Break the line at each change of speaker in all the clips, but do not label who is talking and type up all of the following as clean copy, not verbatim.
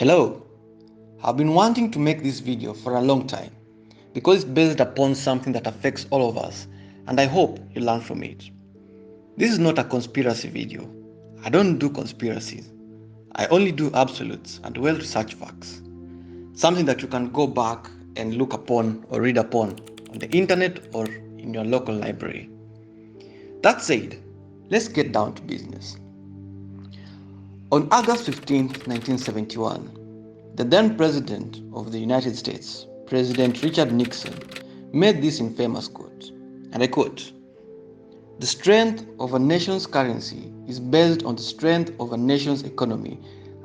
Hello, I've been wanting to make this video for a long time because it's based upon something that affects all of us, and I hope you learn from it. This is not a conspiracy video. I don't do conspiracies. I only do absolutes and well-researched facts. Something that you can go back and look upon or read upon on the internet or in your local library. That said, let's get down to business. On August 15, 1971, the then President of the United States, President Richard Nixon, made this infamous quote, and I quote, "The strength of a nation's currency is based on the strength of a nation's economy,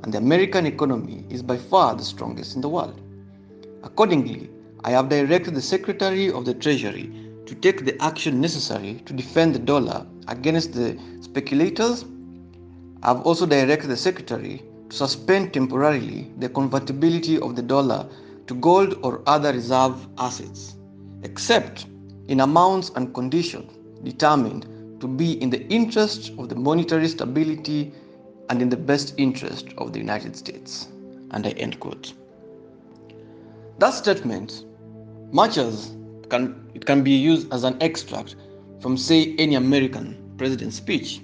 and the American economy is by far the strongest in the world. Accordingly, I have directed the Secretary of the Treasury to take the action necessary to defend the dollar against the speculators. I have also directed the Secretary to suspend temporarily the convertibility of the dollar to gold or other reserve assets, except in amounts and conditions determined to be in the interest of the monetary stability and in the best interest of the United States." And I end quote. That statement, much as it can be used as an extract from, say, any American president's speech,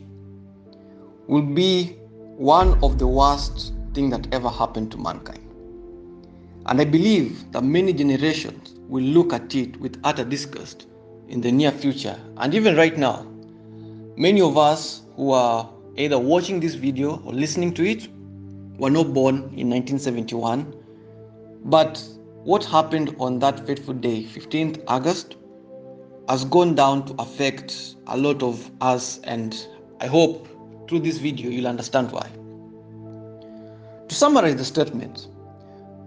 will be one of the worst things that ever happened to mankind. And I believe that many generations will look at it with utter disgust in the near future. And even right now, many of us who are either watching this video or listening to it were not born in 1971. But what happened on that fateful day, 15th August, has gone down to affect a lot of us, and I hope through this video you'll understand why. To summarize the statement,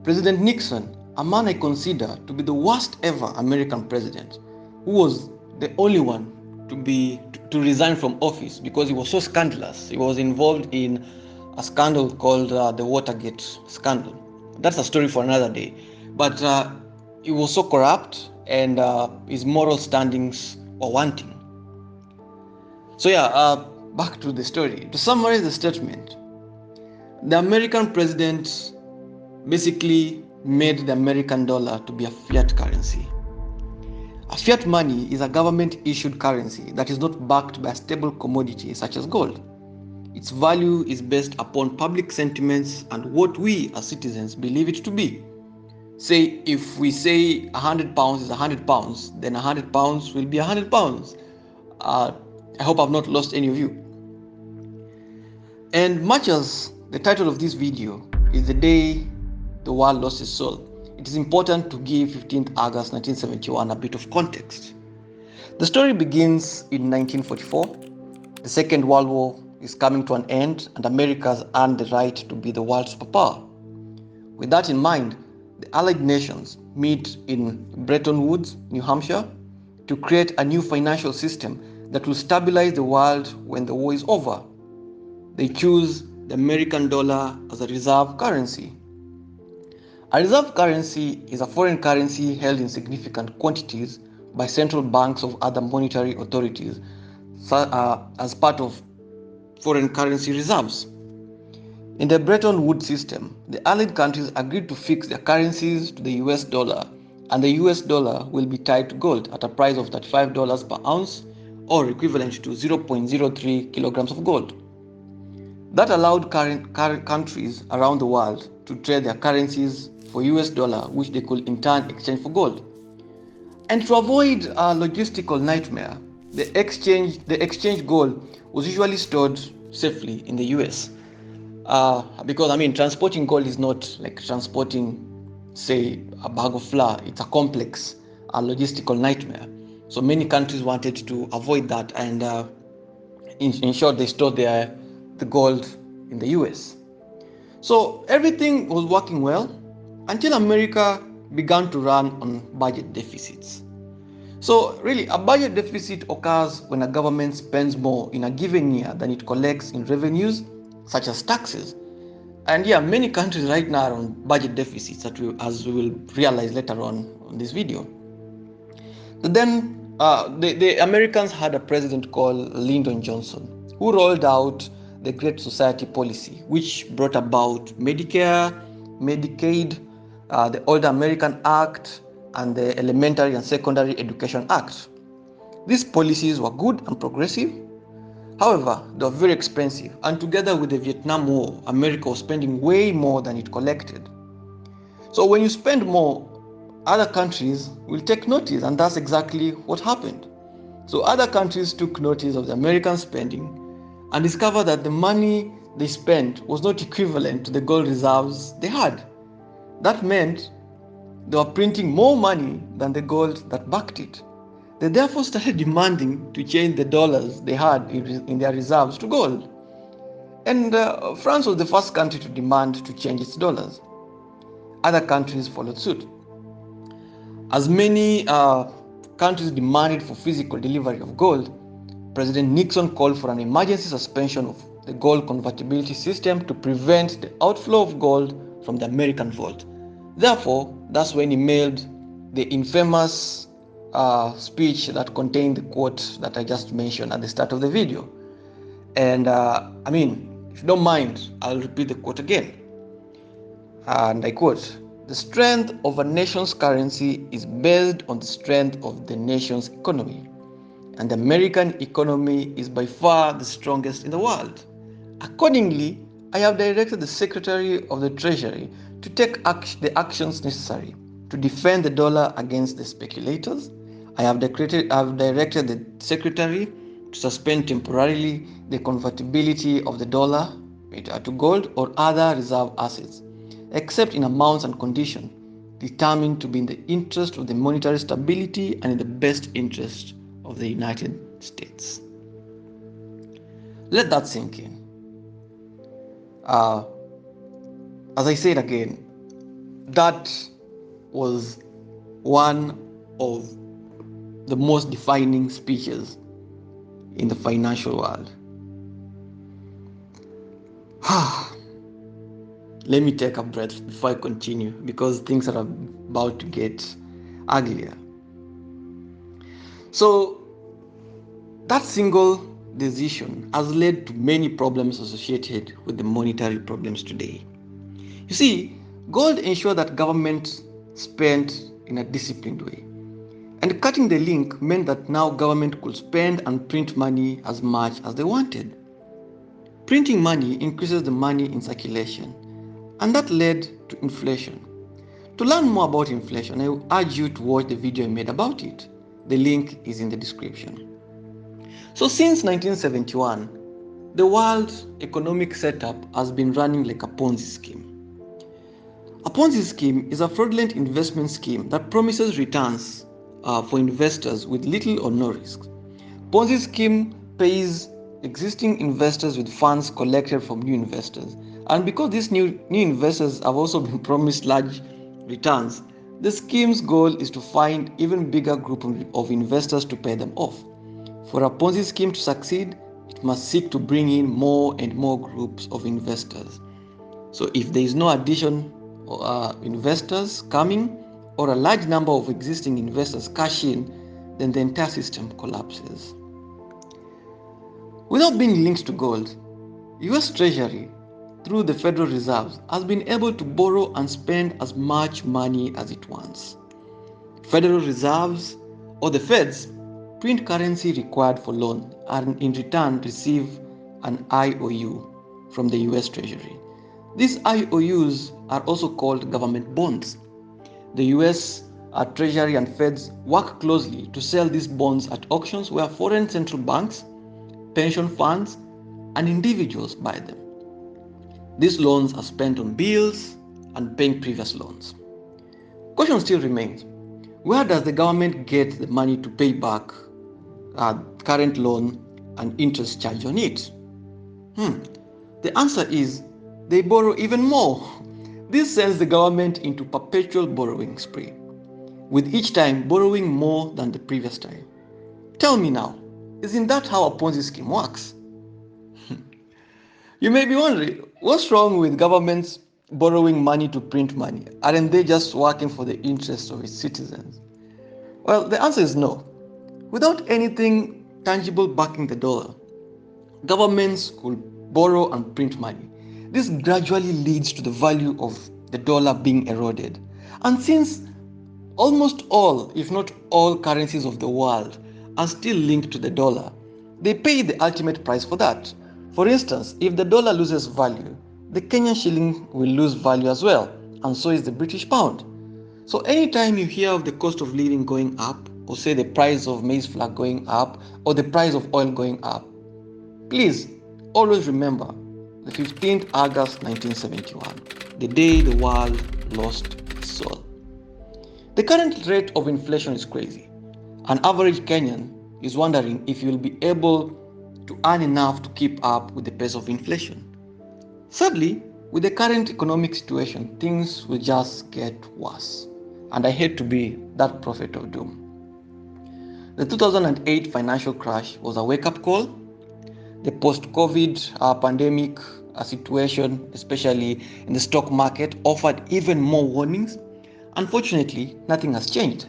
President Nixon, a man I consider to be the worst ever American president, who was the only one to resign from office because he was so scandalous. He was involved in a scandal called the Watergate scandal. That's a story for another day. But he was so corrupt, and his moral standings were wanting. So back to the story. To summarize the statement, the American president basically made the American dollar to be a fiat currency. A fiat money is a government-issued currency that is not backed by a stable commodity such as gold. Its value is based upon public sentiments and what we as citizens believe it to be. Say, if we say 100 pounds is 100 pounds, then 100 pounds will be 100 pounds. I hope I've not lost any of you. And much as the title of this video is "The Day the World Lost Its Soul," it is important to give 15th August 1971 a bit of context. The story begins in 1944. The Second World War is coming to an end, and America has earned the right to be the world superpower. With that in mind, the Allied nations meet in Bretton Woods, New Hampshire, to create a new financial system that will stabilize the world when the war is over. They choose the American dollar as a reserve currency. A reserve currency is a foreign currency held in significant quantities by central banks of other monetary authorities as part of foreign currency reserves. In the Bretton Woods system, the Allied countries agreed to fix their currencies to the US dollar, and the US dollar will be tied to gold at a price of $35 per ounce, or equivalent to 0.03 kilograms of gold. That allowed countries around the world to trade their currencies for US dollar, which they could in turn exchange for gold. And to avoid a logistical nightmare, the exchange gold was usually stored safely in the US. Because transporting gold is not like transporting, say, a bag of flour. It's a complex logistical nightmare. So many countries wanted to avoid that, and in short, they stored the gold in the US. So everything was working well until America began to run on budget deficits. So really, a budget deficit occurs when a government spends more in a given year than it collects in revenues, such as taxes. And many countries right now are on budget deficits, as we will realize later on this video. But then the Americans had a president called Lyndon Johnson, who rolled out the Great Society policy, which brought about Medicare, Medicaid, the Old American Act, and the Elementary and Secondary Education Act. These policies were good and progressive. However, they were very expensive, and together with the Vietnam War, America was spending way more than it collected. So when you spend more, other countries will take notice, and that's exactly what happened. So other countries took notice of the American spending and discovered that the money they spent was not equivalent to the gold reserves they had. That meant they were printing more money than the gold that backed it. They therefore started demanding to change the dollars they had in their reserves to gold. And France was the first country to demand to change its dollars. Other countries followed suit. As many countries demanded for physical delivery of gold, President Nixon called for an emergency suspension of the gold convertibility system to prevent the outflow of gold from the American vault. Therefore, that's when he mailed the infamous speech that contained the quote that I just mentioned at the start of the video. And if you don't mind, I'll repeat the quote again. And I quote, "The strength of a nation's currency is based on the strength of the nation's economy. And the American economy is by far the strongest in the world. Accordingly, I have directed the Secretary of the Treasury to take the actions necessary to defend the dollar against the speculators. I have directed the Secretary to suspend temporarily the convertibility of the dollar to gold or other reserve assets, except in amounts and conditions determined to be in the interest of the monetary stability and in the best interest of the United States." Let that sink in. As I said again, that was one of the most defining speeches in the financial world. Let me take a breath before I continue, because things are about to get uglier. So that single decision has led to many problems associated with the monetary problems today. You see, gold ensured that government spent in a disciplined way. And cutting the link meant that now government could spend and print money as much as they wanted. Printing money increases the money in circulation, and that led to inflation. To learn more about inflation, I urge you to watch the video I made about it. The link is in the description. So since 1971, the world economic setup has been running like a PONZI scheme. A PONZI scheme is a fraudulent investment scheme that promises returns for investors with little or no risk. PONZI scheme pays existing investors with funds collected from new investors. And because these new investors have also been promised large returns, the scheme's goal is to find even bigger group of investors to pay them off. For a PONZI scheme to succeed, it must seek to bring in more and more groups of investors. So if there is no addition investors coming, or a large number of existing investors cash in, then the entire system collapses. Without being linked to gold, US Treasury, through the Federal Reserve, has been able to borrow and spend as much money as it wants. Federal Reserves, or the Feds, print currency required for loan and in return receive an IOU from the US Treasury. These IOUs are also called government bonds. The US Treasury and Feds work closely to sell these bonds at auctions where foreign central banks, pension funds, and individuals buy them. These loans are spent on bills and paying previous loans. Question still remains: where does the government get the money to pay back current loan and interest charge on it? The answer is they borrow even more. This sends the government into perpetual borrowing spree, with each time borrowing more than the previous time. Tell me now, isn't that how a PONZI scheme works? You may be wondering, what's wrong with governments borrowing money to print money? Aren't they just working for the interests of its citizens? Well, the answer is no. Without anything tangible backing the dollar, governments could borrow and print money. This gradually leads to the value of the dollar being eroded. And since almost all, if not all, currencies of the world are still linked to the dollar, they pay the ultimate price for that. For instance, if the dollar loses value, the Kenyan shilling will lose value as well, and so is the British pound. So anytime you hear of the cost of living going up, or say the price of maize flour going up, or the price of oil going up, please always remember the 15th August 1971, the day the world lost its soul. The current rate of inflation is crazy. An average Kenyan is wondering if he will be able to earn enough to keep up with the pace of inflation. Sadly, with the current economic situation, things will just get worse. And I hate to be that prophet of doom. The 2008 financial crash was a wake-up call. The post-COVID pandemic situation, especially in the stock market, offered even more warnings. Unfortunately, nothing has changed.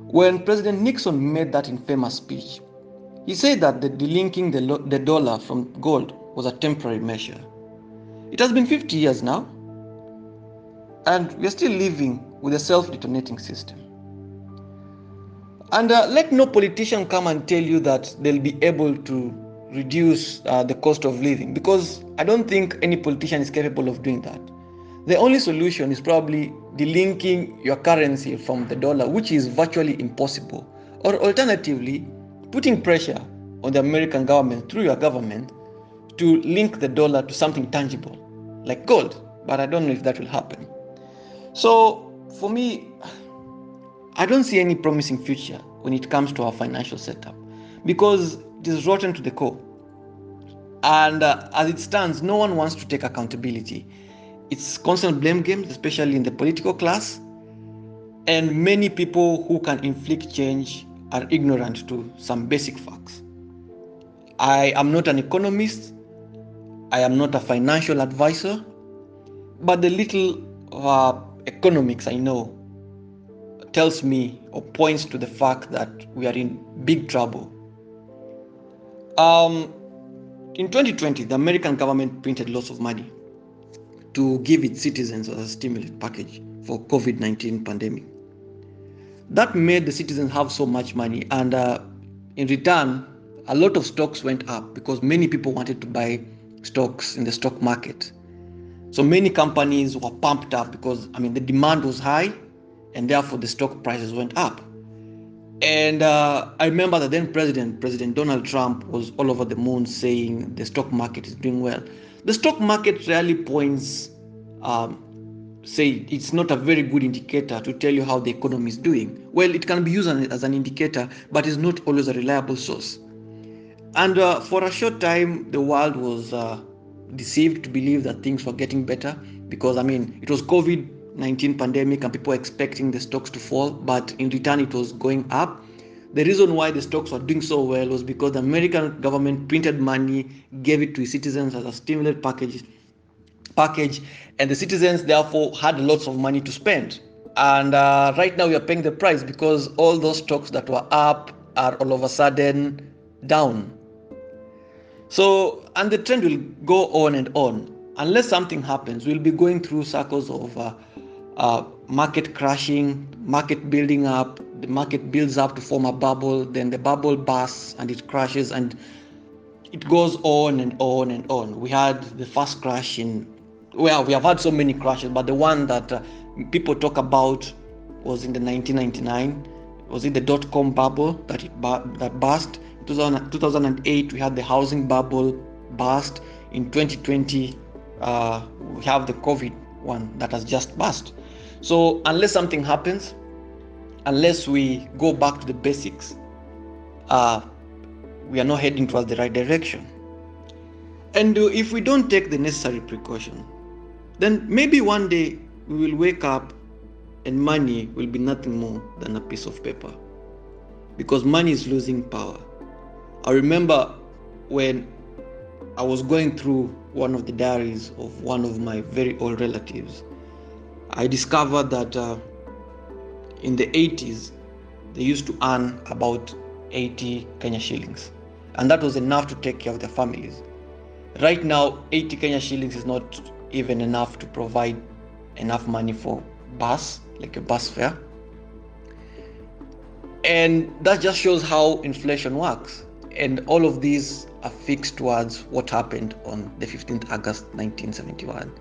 When President Nixon made that infamous speech, he said that the delinking the dollar from gold was a temporary measure. It has been 50 years now, and we are still living with a self-detonating system. And let no politician come and tell you that they'll be able to reduce the cost of living, because I don't think any politician is capable of doing that. The only solution is probably delinking your currency from the dollar, which is virtually impossible, or alternatively, putting pressure on the American government through your government to link the dollar to something tangible, like gold. But I don't know if that will happen. So for me, I don't see any promising future when it comes to our financial setup, because it is rotten to the core. And as it stands, no one wants to take accountability. It's constant blame games, especially in the political class. And many people who can inflict change are ignorant to some basic facts. I am not an economist. I am not a financial advisor. But the little economics I know tells me or points to the fact that we are in big trouble. In 2020, the American government printed lots of money to give its citizens as a stimulus package for COVID-19 pandemic. That made the citizens have so much money, and in return, a lot of stocks went up because many people wanted to buy stocks in the stock market. So many companies were pumped up because the demand was high, and therefore the stock prices went up. And I remember that then President Donald Trump was all over the moon saying the stock market is doing well. The stock market rarely points, say it's not a very good indicator to tell you how the economy is doing. Well, it can be used as an indicator, but it's not always a reliable source. And for a short time, the world was deceived to believe that things were getting better because, it was COVID-19 pandemic and people were expecting the stocks to fall, but in return it was going up. The reason why the stocks were doing so well was because the American government printed money, gave it to its citizens as a stimulus package, and the citizens therefore had lots of money to spend. And right now we are paying the price because all those stocks that were up are all of a sudden down. So, and the trend will go on and on. Unless something happens, we'll be going through cycles of market crashing, market building up, the market builds up to form a bubble, then the bubble bursts and it crashes, and it goes on and on and on. We had the first crash we have had so many crashes, but the one that people talk about was in the 1999. Was it the dotcom bubble that burst? In 2008, we had the housing bubble burst. In 2020, we have the COVID one that has just burst. So unless something happens, unless we go back to the basics, we are not heading towards the right direction. And if we don't take the necessary precaution, then maybe one day we will wake up and money will be nothing more than a piece of paper, because money is losing power. I remember when I was going through one of the diaries of one of my very old relatives, I discovered that in the 80s, they used to earn about 80 Kenya shillings. And that was enough to take care of their families. Right now, 80 Kenya shillings is not even enough to provide enough money for bus, like a bus fare. And that just shows how inflation works. And all of these are fixed towards what happened on the 15th August 1971.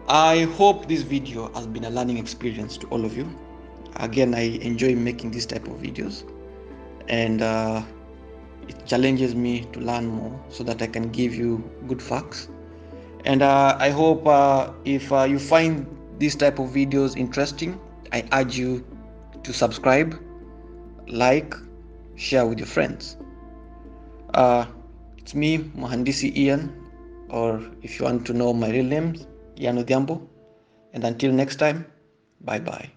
I hope this video has been a learning experience to all of you. Again, I enjoy making this type of videos, and it challenges me to learn more so that I can give you good facts. And I hope if you find this type of videos interesting, I urge you to subscribe, like, share with your friends. It's me, Mohandisi Ian, or if you want to know my real name, Ian Odhiambo. And until next time, bye bye.